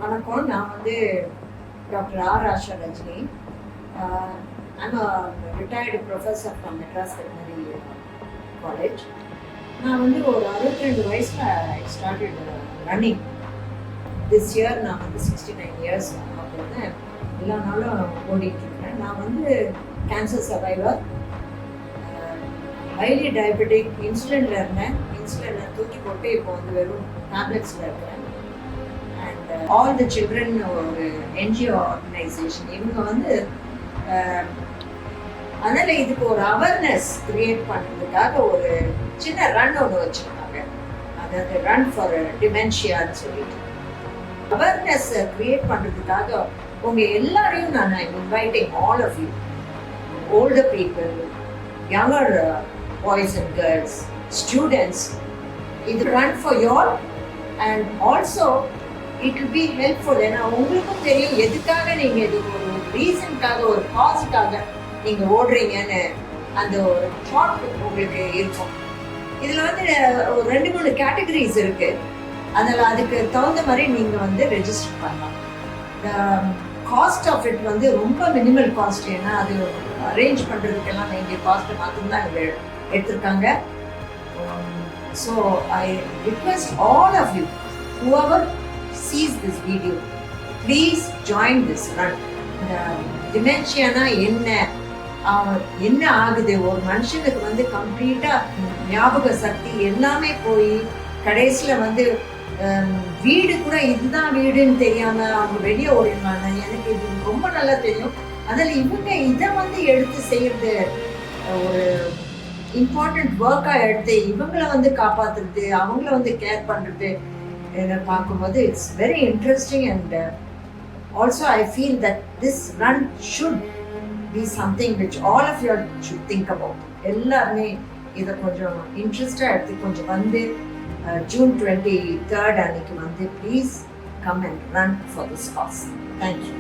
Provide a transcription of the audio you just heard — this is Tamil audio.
வணக்கம். நான் வந்து doctor R Asha Rajini. I'm a retired professor from Madras veterinary college. நான் வந்து ஒரு 62 வயசில் I started running. This year நான் வந்து 69 இயர்ஸ் அப்படின்னு எல்லா நாளும் ஓடிட்டுருக்கேன். நான் வந்து கேன்சர் சர்வைவர், ஹைலி டயபெட்டிக், இன்சுலினில் இருந்தேன். இன்சுலினை தூக்கி போட்டு இப்போ வந்து வெறும் டேப்லெட்ஸில் இருக்கிறேன். அண்ட் ஆல் தி சில்ட்ரன் ஒரு என்ஜிஓ ஆர்கனைசேஷன். இவங்க வந்து அதனால் இதுக்கு ஒரு அவேர்னஸ் கிரியேட் பண்ணுறதுக்காக ஒரு சின்ன ரன் ஒன்று வச்சுருக்காங்க. அதாவது ரன் ஃபார் டிமென்ஷியான்னு சொல்லிட்டு அவேர்னஸ் கிரியேட் பண்ணுறதுக்காக உங்கள் எல்லாரையும் நான் inviting all of you, older people, younger boys and girls, students. It run for you all and also it will be helpful. ஏன்னா உங்களுக்கும் தெரியும் எதுக்காக நீங்கள் இது ஒரு ரீசனுக்காக ஒரு காசுக்காக நீங்கள் ஓடுறீங்கன்னு அந்த ஒரு தாட் உங்களுக்கு இருக்கும். இதில் வந்து ஒரு 2-3 கேட்டகரிஸ் இருக்குது. அதில் அதுக்கு தகுந்த மாதிரி நீங்கள் வந்து ரெஜிஸ்டர் பண்ணலாம். காஸ்ட் ஆஃப் இட் வந்து ரொம்ப மினிமல் காஸ்ட். ஏன்னா அது அரேஞ்ச் பண்ணுறதுக்கெல்லாம் வேண்டிய காஸ்ட்டை மட்டும்தான் இங்கே எடுத்திருக்காங்க. So I request all of you, whoever sees this video, please join this run. டிமென்ஷியானா என்ன ஆகுது? ஒரு மனுஷனுக்கு வந்து கம்ப்ளீட்டாக ஞாபக சக்தி எல்லாமே போய் கடைசியில் வந்து வீடு கூட இதுதான் வீடுன்னு தெரியாமல் அவங்க வெளியே ஓடிடுவாங்க. எனக்கு இது ரொம்ப நல்லா தெரியும். அதில் இவங்க இதை வந்து எடுத்து செய்யறது ஒரு இம்பார்ட்டண்ட் ஒர்க்காக எடுத்து இவங்களை வந்து காப்பாற்றுறது, அவங்கள வந்து கேர் பண்ணுறது பார்க்கும்போது it's very interesting. And also I feel that this run should be something which all of you should think about. எல்லாருமே இதை கொஞ்சம் இன்ட்ரெஸ்டாக எடுத்து கொஞ்சம் வந்து June 23rd அன்னைக்கு வந்து please come and run for this cause. Thank you.